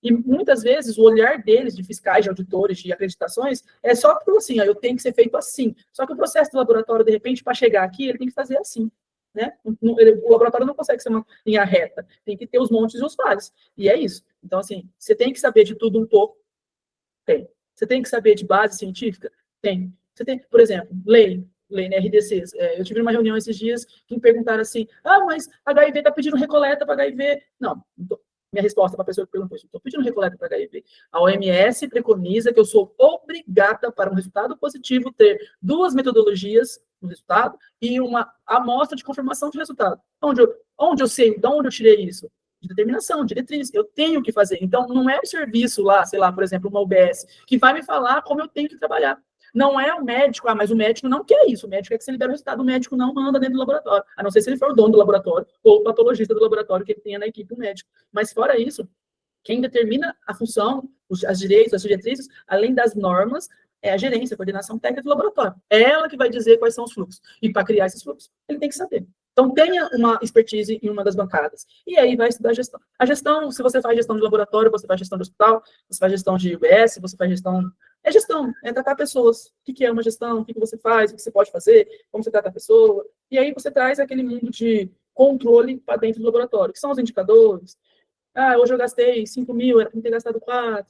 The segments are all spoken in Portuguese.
E muitas vezes o olhar deles, de fiscais, de auditores, de acreditações, é só porque assim, eu tenho que ser feito assim. Só que o processo do laboratório, de repente, para chegar aqui, ele tem que fazer assim. Né? O laboratório não consegue ser uma linha reta, tem que ter os montes e os vales. E é isso. Então, assim, você tem que saber de tudo um pouco. Tem. Você tem que saber de base científica? Tem. Você tem, por exemplo, lei na RDC. Eu tive uma reunião esses dias que me perguntaram assim: mas HIV está pedindo recoleta para HIV. Não, minha resposta para a pessoa que perguntou isso: estou pedindo recoleta para HIV. A OMS preconiza que eu sou obrigada, para um resultado positivo, ter 2 metodologias no resultado e uma amostra de confirmação de resultado. Onde eu sei, de onde eu tirei isso? De determinação, diretriz, eu tenho que fazer. Então, não é o serviço lá, sei lá, por exemplo, uma UBS, que vai me falar como eu tenho que trabalhar. Não é o médico, mas o médico não quer isso. O médico quer que você libere o resultado. O médico não manda dentro do laboratório, a não ser se ele for o dono do laboratório ou o patologista do laboratório que ele tenha na equipe, o médico. Mas fora isso, quem determina a função, as direitos, as diretrizes, além das normas, é a gerência, a coordenação técnica do laboratório. É ela que vai dizer quais são os fluxos. E para criar esses fluxos, ele tem que saber. Então, tenha uma expertise em uma das bancadas. E aí vai estudar gestão. A gestão, se você faz gestão de laboratório, você faz gestão de hospital, você faz gestão de UBS, você faz gestão... É gestão, é tratar pessoas. O que é uma gestão? O que você faz? O que você pode fazer? Como você trata a pessoa? E aí você traz aquele mundo de controle para dentro do laboratório, que são os indicadores. Hoje eu gastei 5 mil, era para ter gastado 4.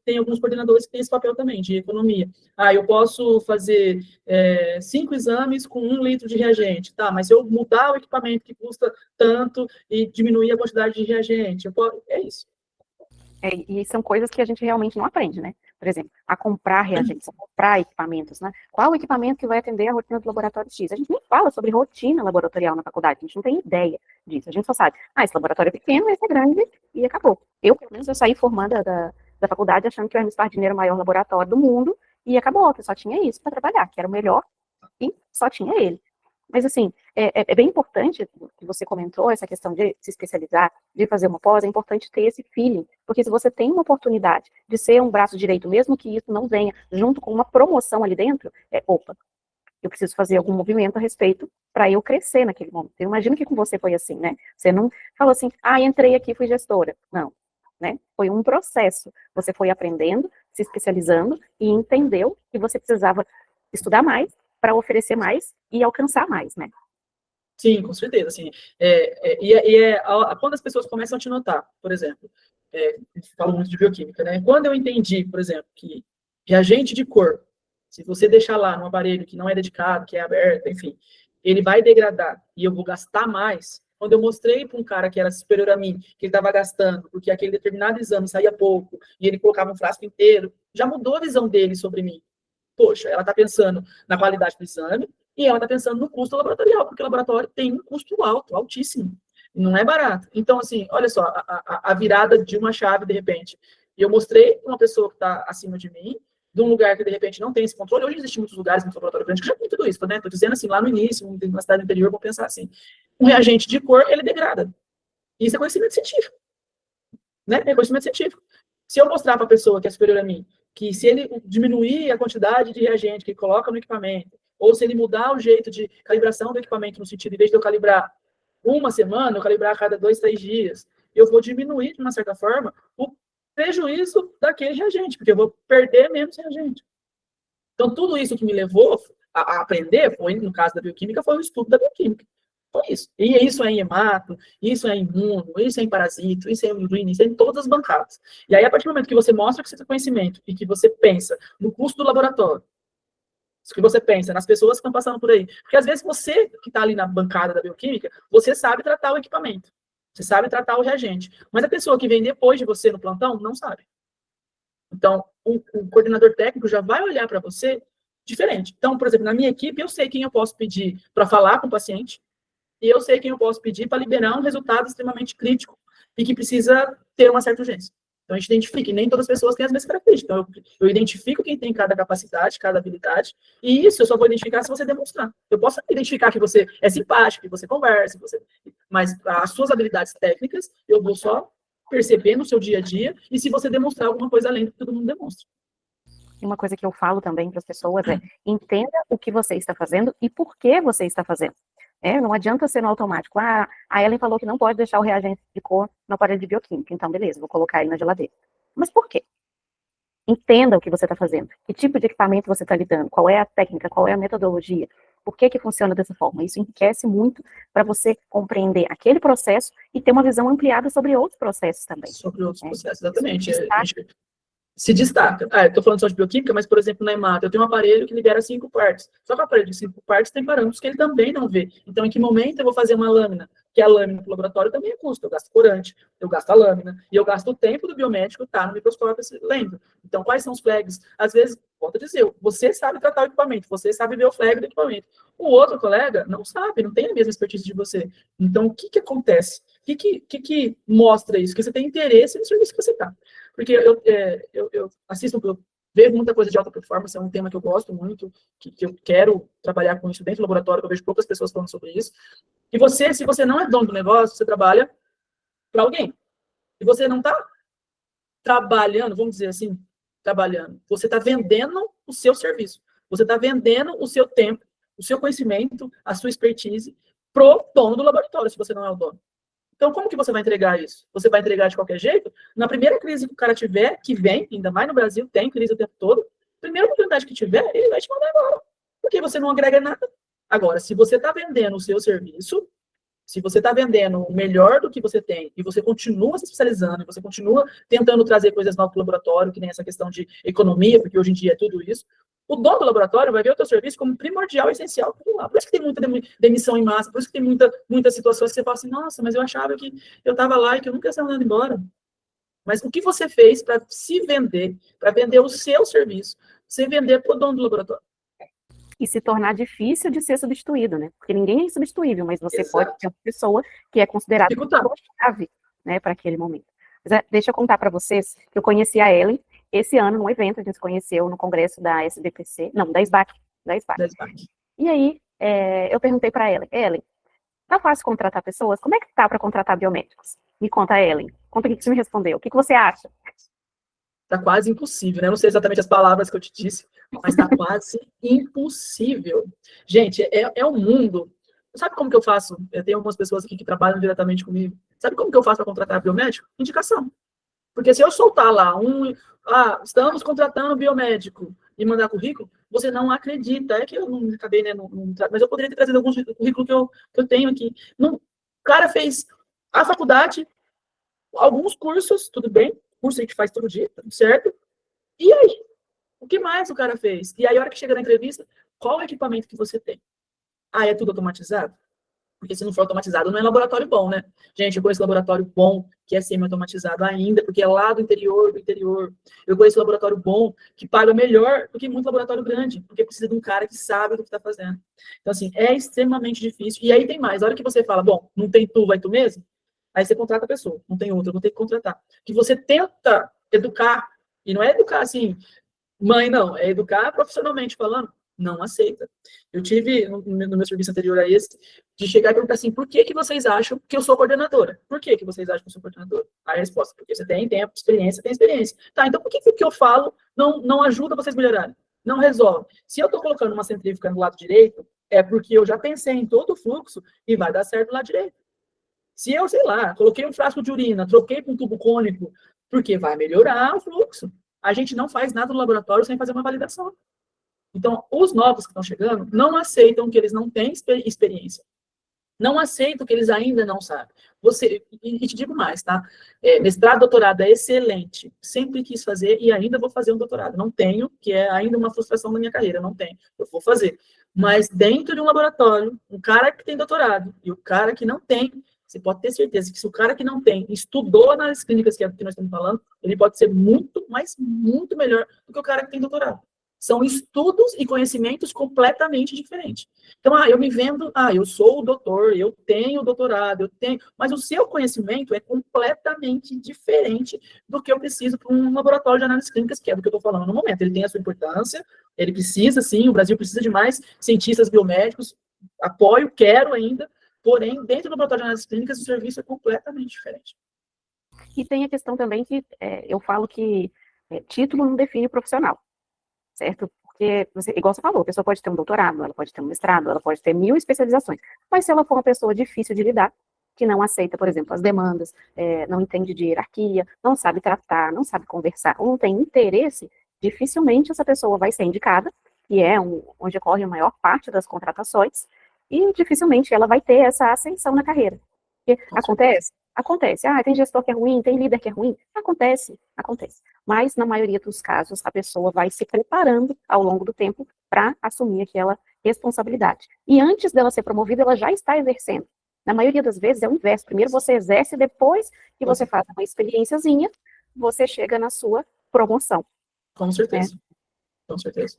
Tem alguns coordenadores que têm esse papel também, de economia. Eu posso fazer 5 exames com 1 litro de reagente. Tá, mas se eu mudar o equipamento que custa tanto e diminuir a quantidade de reagente, é isso. E são coisas que a gente realmente não aprende, né? Por exemplo, a comprar reagentes, a comprar equipamentos, né? Qual o equipamento que vai atender a rotina do laboratório X? A gente nem fala sobre rotina laboratorial na faculdade, a gente não tem ideia disso. A gente só sabe, esse laboratório é pequeno, esse é grande, e acabou. Pelo menos, eu saí formanda da faculdade achando que o Hermes Pardini era o maior laboratório do mundo, e acabou, que só tinha isso para trabalhar, que era o melhor, e só tinha ele. Mas, assim, é bem importante, que você comentou, essa questão de se especializar, de fazer uma pós, é importante ter esse feeling, porque se você tem uma oportunidade de ser um braço direito, mesmo que isso não venha junto com uma promoção ali dentro, eu preciso fazer algum movimento a respeito para eu crescer naquele momento. Eu imagino que com você foi assim, né? Você não falou assim, entrei aqui, fui gestora. Não, né? Foi um processo. Você foi aprendendo, se especializando e entendeu que você precisava estudar mais, para oferecer mais e alcançar mais, né? Sim, com certeza. Assim, quando as pessoas começam a te notar, por exemplo, falo muito de bioquímica, né? Quando eu entendi, por exemplo, que reagente de cor, se você deixar lá no aparelho que não é dedicado, que é aberto, enfim, ele vai degradar e eu vou gastar mais. Quando eu mostrei para um cara que era superior a mim, que ele estava gastando, porque aquele determinado exame saía pouco, e ele colocava um frasco inteiro, já mudou a visão dele sobre mim. Poxa, ela está pensando na qualidade do exame e ela está pensando no custo laboratorial, porque o laboratório tem um custo alto, altíssimo. Não é barato. Então, assim, olha só, a virada de uma chave, de repente. E eu mostrei para uma pessoa que está acima de mim, de um lugar que, de repente, não tem esse controle. Hoje existem muitos lugares, muitos laboratórios grandes, que já tem tudo isso, né? Estou dizendo assim, lá no início, na cidade interior, vamos pensar assim. Um reagente de cor, ele degrada. Isso é conhecimento científico. Né? É conhecimento científico. Se eu mostrar para a pessoa que é superior a mim, que se ele diminuir a quantidade de reagente que ele coloca no equipamento, ou se ele mudar o jeito de calibração do equipamento, no sentido, em vez de eu calibrar uma semana, eu calibrar a cada 2, 3 dias, eu vou diminuir, de uma certa forma, o prejuízo daquele reagente, porque eu vou perder menos reagente. Então, tudo isso que me levou a aprender, foi, no caso da bioquímica, foi o estudo da bioquímica. Foi isso. E isso é em hemato, isso é em imuno, isso é em parasito, isso é em urina, isso é em todas as bancadas. E aí, a partir do momento que você mostra que você tem conhecimento e que você pensa no custo do laboratório, que você pensa nas pessoas que estão passando por aí, porque às vezes você que está ali na bancada da bioquímica, você sabe tratar o equipamento, você sabe tratar o reagente, mas a pessoa que vem depois de você no plantão não sabe. Então, o coordenador técnico já vai olhar para você diferente. Então, por exemplo, na minha equipe, eu sei quem eu posso pedir para falar com o paciente, e eu sei quem eu posso pedir para liberar um resultado extremamente crítico e que precisa ter uma certa urgência. Então, a gente identifica, e nem todas as pessoas têm as mesmas características. Então, eu identifico quem tem cada capacidade, cada habilidade, e isso eu só vou identificar se você demonstrar. Eu posso identificar que você é simpático, que você conversa, mas as suas habilidades técnicas, eu vou só perceber no seu dia a dia, e se você demonstrar alguma coisa além do que todo mundo demonstra. E uma coisa que eu falo também para as pessoas é, entenda o que você está fazendo e por que você está fazendo. Não adianta ser no automático. A Ellen falou que não pode deixar o reagente de cor no aparelho de bioquímica. Então, beleza, vou colocar ele na geladeira. Mas por quê? Entenda o que você está fazendo, que tipo de equipamento você está lidando, qual é a técnica, qual é a metodologia, por que funciona dessa forma. Isso enriquece muito para você compreender aquele processo e ter uma visão ampliada sobre outros processos também. Sobre outros processos, exatamente. Destaca. Se destaca. Eu estou falando só de bioquímica, mas, por exemplo, na Emata, eu tenho um aparelho que libera 5 partes. Só que o aparelho de 5 partes tem parâmetros que ele também não vê. Então, em que momento eu vou fazer uma lâmina? Que a lâmina do laboratório também é custo. Eu gasto corante, eu gasto a lâmina, e eu gasto o tempo do biomédico estar no microscópio lendo. Então, quais são os flags? Às vezes, volto a dizer, você sabe tratar o equipamento, você sabe ver o flag do equipamento. O outro colega não sabe, não tem a mesma expertise de você. Então, o que acontece? O que mostra isso? Que você tem interesse no serviço que você está. Porque eu assisto, eu vejo muita coisa de alta performance, é um tema que eu gosto muito, que eu quero trabalhar com isso dentro do laboratório, eu vejo poucas pessoas falando sobre isso. E você, se você não é dono do negócio, você trabalha para alguém. E você não está trabalhando, vamos dizer assim, trabalhando. Você está vendendo o seu serviço. Você está vendendo o seu tempo, o seu conhecimento, a sua expertise pro dono do laboratório, se você não é o dono. Então, como que você vai entregar isso? Você vai entregar de qualquer jeito? Na primeira crise que o cara tiver, que vem, ainda mais no Brasil, tem crise o tempo todo, a primeira oportunidade que tiver, ele vai te mandar embora. Porque você não agrega nada. Agora, se você está vendendo o seu serviço, se você está vendendo o melhor do que você tem, e você continua se especializando, e você continua tentando trazer coisas novas para o laboratório, que nem essa questão de economia, porque hoje em dia é tudo isso, o dono do laboratório vai ver o teu serviço como primordial e essencial para lá. Por isso que tem muita demissão em massa, por isso que tem muitas situações que você fala assim, nossa, mas eu achava que eu estava lá e que eu nunca ia ser mandado embora. Mas o que você fez para se vender, para vender o seu serviço, sem vender para o dono do laboratório? E se tornar difícil de ser substituído, né? Porque ninguém é insubstituível, mas você Exato. pode ter uma pessoa que é considerada chave, né, para aquele momento. Mas, deixa eu contar para vocês que eu conheci a Ellen esse ano num evento, a gente se conheceu no congresso da SBPC, não, da SBAC. E aí, eu perguntei para Ellen, tá fácil contratar pessoas? Como é que tá para contratar biomédicos? Me conta, Ellen. Conta o que você me respondeu. O que você acha? Tá quase impossível, né? Eu não sei exatamente as palavras que eu te disse, mas tá quase impossível. Gente, é um mundo. Sabe como que eu faço? Eu tenho algumas pessoas aqui que trabalham diretamente comigo. Sabe como que eu faço para contratar biomédico? Indicação. Porque se eu soltar lá estamos contratando biomédico e mandar currículo, você não acredita. É que eu não acabei, né? Mas eu poderia ter trazido alguns currículos que eu tenho aqui. O cara fez a faculdade, alguns cursos, tudo bem, curso a gente faz todo dia, tudo certo. E aí? O que mais o cara fez? E aí, a hora que chega na entrevista, qual o equipamento que você tem? É tudo automatizado? Porque se não for automatizado, não é laboratório bom, né? Gente, eu conheço laboratório bom que é semi-automatizado ainda, porque é lá do interior. Eu conheço laboratório bom que paga melhor do que muito laboratório grande, porque precisa de um cara que sabe do que está fazendo. Então, assim, é extremamente difícil. E aí tem mais. A hora que você fala, bom, não tem tu, vai tu mesmo? Aí você contrata a pessoa, não tem outra, eu vou ter que contratar. Que você tenta educar, e não é educar assim, mãe, não, é educar profissionalmente falando, não aceita. Eu tive, no meu serviço anterior a esse, de chegar e perguntar assim, por que vocês acham que eu sou coordenadora? Por que vocês acham que eu sou coordenadora? Aí a resposta, porque você tem tempo, experiência, tem experiência. Tá, então por que o que eu falo não ajuda vocês a melhorarem? Não resolve. Se eu estou colocando uma centrífuga no lado direito, é porque eu já pensei em todo o fluxo e vai dar certo no lado direito. Se eu, sei lá, coloquei um frasco de urina, troquei para um tubo cônico, porque vai melhorar o fluxo. A gente não faz nada no laboratório sem fazer uma validação. Então, os novos que estão chegando não aceitam que eles não têm experiência. Não aceitam que eles ainda não sabem. E te digo mais, tá? Mestrado, doutorado é excelente. Sempre quis fazer e ainda vou fazer um doutorado. Não tenho, que é ainda uma frustração da minha carreira. Não tenho. Eu vou fazer. Mas dentro de um laboratório, um cara que tem doutorado e o cara que não tem, você pode ter certeza que se o cara que não tem estudou nas clínicas que nós estamos falando, ele pode ser muito, mas muito melhor do que o cara que tem doutorado. São estudos e conhecimentos completamente diferentes. Então, eu me vendo, eu sou o doutor, eu tenho doutorado, eu tenho... Mas o seu conhecimento é completamente diferente do que eu preciso para um laboratório de análises clínicas, que é do que eu estou falando no momento. Ele tem a sua importância, ele precisa, sim, o Brasil precisa de mais cientistas biomédicos, apoio, quero ainda, porém, dentro do laboratório de análises clínicas, o serviço é completamente diferente. E tem a questão também que eu falo que título não define profissional. Certo? Porque, igual você falou, a pessoa pode ter um doutorado, ela pode ter um mestrado, ela pode ter 1000 especializações. Mas se ela for uma pessoa difícil de lidar, que não aceita, por exemplo, as demandas, não entende de hierarquia, não sabe tratar, não sabe conversar, ou não tem interesse, dificilmente essa pessoa vai ser indicada, que é onde ocorre a maior parte das contratações, e dificilmente ela vai ter essa ascensão na carreira. Porque acontece. Tem gestor que é ruim, tem líder que é ruim. Acontece. Mas, na maioria dos casos, a pessoa vai se preparando ao longo do tempo para assumir aquela responsabilidade. E antes dela ser promovida, ela já está exercendo. Na maioria das vezes é o inverso. Primeiro você exerce, depois que você faz uma experiênciazinha, você chega na sua promoção. Com certeza. Com certeza.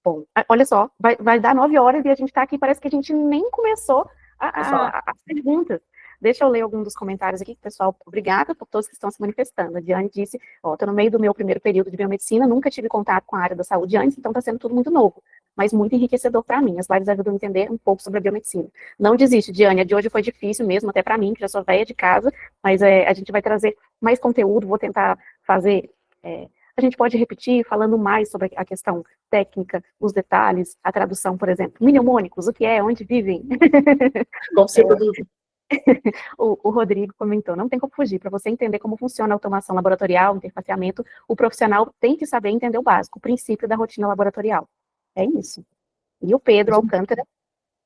Bom, olha só, vai dar 9 horas e a gente está aqui, parece que a gente nem começou as perguntas. Deixa eu ler algum dos comentários aqui, pessoal. Obrigada por todos que estão se manifestando. A Diane disse, estou no meio do meu primeiro período de biomedicina, nunca tive contato com a área da saúde antes, então está sendo tudo muito novo, mas muito enriquecedor para mim. As lives ajudam a entender um pouco sobre a biomedicina. Não desiste, Diane, a de hoje foi difícil mesmo, até para mim, que já sou velha de casa, mas a gente vai trazer mais conteúdo, vou tentar fazer... a gente pode repetir falando mais sobre a questão técnica, os detalhes, a tradução, por exemplo. Mnemônicos, o que é, onde vivem? Com certeza. O Rodrigo comentou, não tem como fugir, para você entender como funciona a automação laboratorial, interfaceamento, o profissional tem que saber entender o básico, o princípio da rotina laboratorial. É isso. E o Pedro Alcântara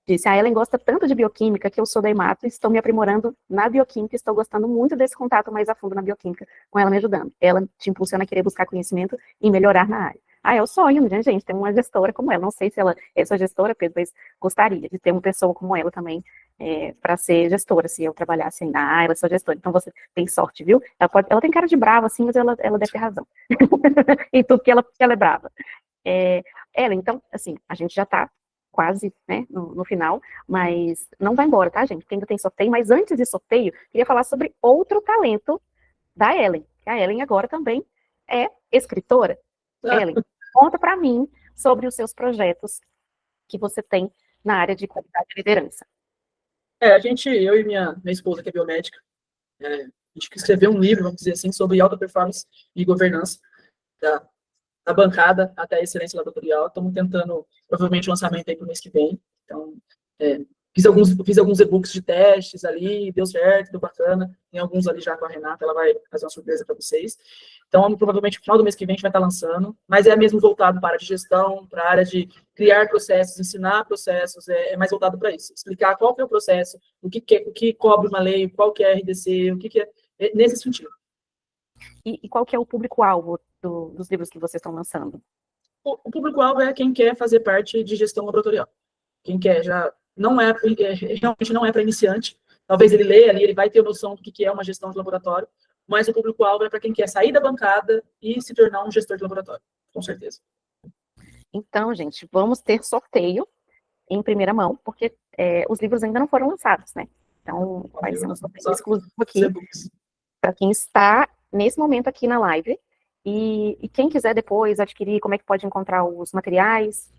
disse, a Ellen gosta tanto de bioquímica que eu sou da Emato e estou me aprimorando na bioquímica, estou gostando muito desse contato mais a fundo na bioquímica, com ela me ajudando. Ela te impulsiona a querer buscar conhecimento e melhorar na área. É o sonho, né, gente? Tem uma gestora como ela. Não sei se ela é sua gestora, Pedro, mas gostaria de ter uma pessoa como ela também para ser gestora, se eu trabalhasse ainda. Ela é sua gestora, então você tem sorte, viu? Ela tem cara de brava, assim, mas ela deve ter razão. Em tudo que ela é brava. Ela, então, assim, a gente já está quase, né, no final, mas não vai embora, tá, gente? Porque ainda tem sorteio, mas antes de sorteio, queria falar sobre outro talento da Ellen, que a Ellen agora também é escritora. Ellen, conta para mim sobre os seus projetos que você tem na área de qualidade e liderança. Eu e minha esposa, que é biomédica, a gente escreveu um livro, vamos dizer assim, sobre alta performance e governança da bancada até a excelência laboratorial. Estamos tentando, provavelmente, o lançamento aí para o mês que vem. Então, fiz alguns e-books de testes ali, deu certo, deu bacana. Tem alguns ali já com a Renata, ela vai fazer uma surpresa para vocês. Então, provavelmente, no final do mês que vem, a gente vai estar lançando, mas é mesmo voltado para a área de gestão, para a área de criar processos, ensinar processos, é mais voltado para isso. Explicar qual que é o processo, o que cobre uma lei, qual que é a RDC, o que é nesse sentido. E qual que é o público-alvo dos livros que vocês estão lançando? O público-alvo é quem quer fazer parte de gestão laboratorial. Quem quer já realmente não é para iniciante. Talvez ele leia ali, ele vai ter noção do que é uma gestão de laboratório, mas o público-alvo é para quem quer sair da bancada e se tornar um gestor de laboratório, com certeza. Então, gente, vamos ter sorteio em primeira mão, porque os livros ainda não foram lançados, né? Então, vai ser um sorteio exclusivo aqui para quem está nesse momento aqui na live. E quem quiser depois adquirir, como é que pode encontrar os materiais?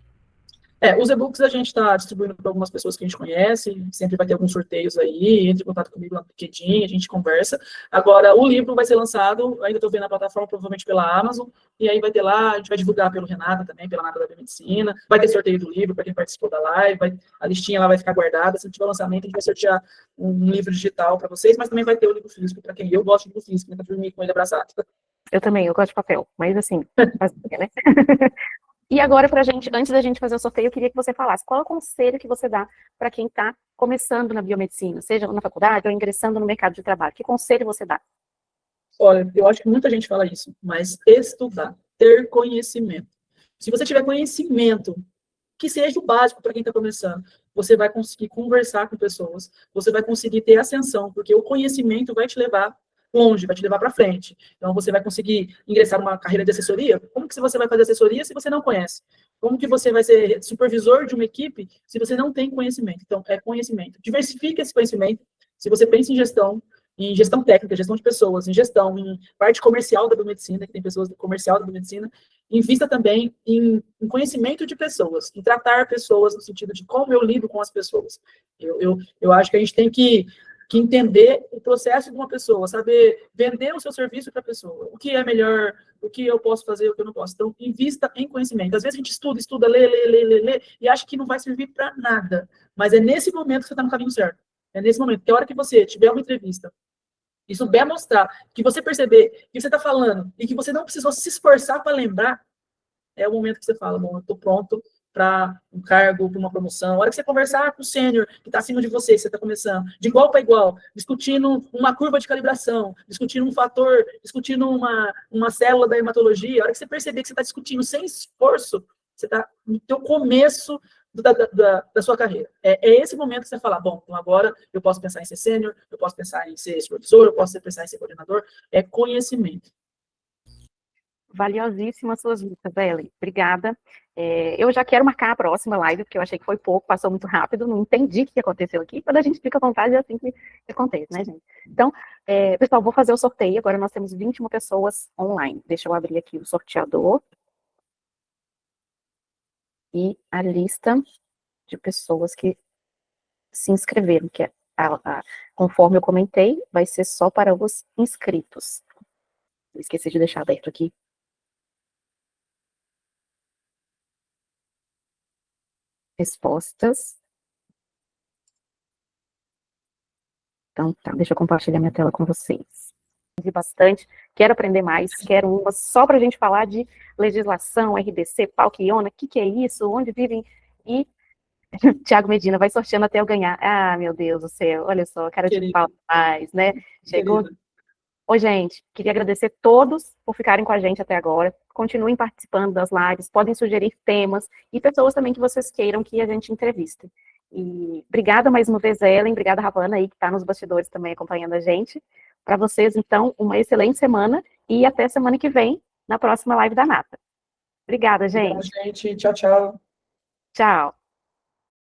Os e-books a gente está distribuindo para algumas pessoas que a gente conhece, sempre vai ter alguns sorteios aí, entre em contato comigo lá no LinkedIn, a gente conversa. Agora, o livro vai ser lançado, ainda estou vendo a plataforma, provavelmente pela Amazon, e aí vai ter lá, a gente vai divulgar pelo Renata também, pela Nata da Biomedicina, vai ter sorteio do livro para quem participou da live, a listinha lá vai ficar guardada, se tiver lançamento, a gente vai sortear um livro digital para vocês, mas também vai ter o livro físico para quem eu gosto de livro físico, né, para dormir com ele abraçado. Eu também, eu gosto de papel, mas assim, né? E agora, antes da gente fazer o sorteio, eu queria que você falasse qual é o conselho que você dá para quem está começando na biomedicina, seja na faculdade ou ingressando no mercado de trabalho. Que conselho você dá? Olha, eu acho que muita gente fala isso, mas estudar, ter conhecimento. Se você tiver conhecimento, que seja o básico para quem está começando, você vai conseguir conversar com pessoas, você vai conseguir ter ascensão, porque o conhecimento vai te levar longe, vai te levar para frente. Então, você vai conseguir ingressar numa carreira de assessoria. Como que você vai fazer assessoria se você não conhece? Como que você vai ser supervisor de uma equipe se você não tem conhecimento? Então, é conhecimento. Diversifique esse conhecimento. Se você pensa em gestão técnica, gestão de pessoas, em parte comercial da biomedicina, que tem pessoas comercial da biomedicina, invista também em conhecimento de pessoas, em tratar pessoas no sentido de como eu lido com as pessoas. Eu acho que a gente tem que entender o processo de uma pessoa, saber vender o seu serviço para a pessoa, o que é melhor, o que eu posso fazer, o que eu não posso. Então, invista em conhecimento. Às vezes a gente estuda, lê, e acha que não vai servir para nada, mas é nesse momento que você está no caminho certo. É nesse momento, que a hora que você tiver uma entrevista e souber mostrar, que você perceber que você está falando e que você não precisou se esforçar para lembrar, é o momento que você fala, bom, eu estou pronto para um cargo, para uma promoção. A hora que você conversar com o sênior que está acima de você, que você está começando, de igual para igual, discutindo uma curva de calibração, discutindo um fator, discutindo uma célula da hematologia, a hora que você perceber que você está discutindo sem esforço, você está no teu começo da sua carreira. É esse momento que você fala, bom, então agora eu posso pensar em ser sênior, eu posso pensar em ser supervisor, eu posso pensar em ser coordenador. É conhecimento. Valiosíssimas suas dicas, Ellen. Obrigada. Eu já quero marcar a próxima live, porque eu achei que foi pouco, passou muito rápido, não entendi o que aconteceu aqui. Quando a gente fica à vontade, é assim que acontece, né, gente? Então, pessoal, vou fazer o sorteio. Agora nós temos 21 pessoas online. Deixa eu abrir aqui o sorteador. E a lista de pessoas que se inscreveram, que conforme eu comentei, vai ser só para os inscritos. Eu esqueci de deixar aberto aqui. Respostas. Então, tá, deixa eu compartilhar minha tela com vocês. Bastante, quero aprender mais, quero uma só para a gente falar de legislação, RDC, PAUC, IONA, o que é isso, onde vivem, e Tiago Medina vai sorteando até eu ganhar. Ah, meu Deus do céu, olha só, cara de pau mais, né? Chegou. Oi, gente, queria agradecer todos por ficarem com a gente até agora. Continuem participando das lives, podem sugerir temas e pessoas também que vocês queiram que a gente entreviste. E obrigada mais uma vez, Ellen, obrigada, Ravana, aí, que está nos bastidores também acompanhando a gente. Para vocês, então, uma excelente semana e até semana que vem, na próxima live da Nata. Obrigada, gente. Obrigada, gente. Tchau, tchau. Tchau.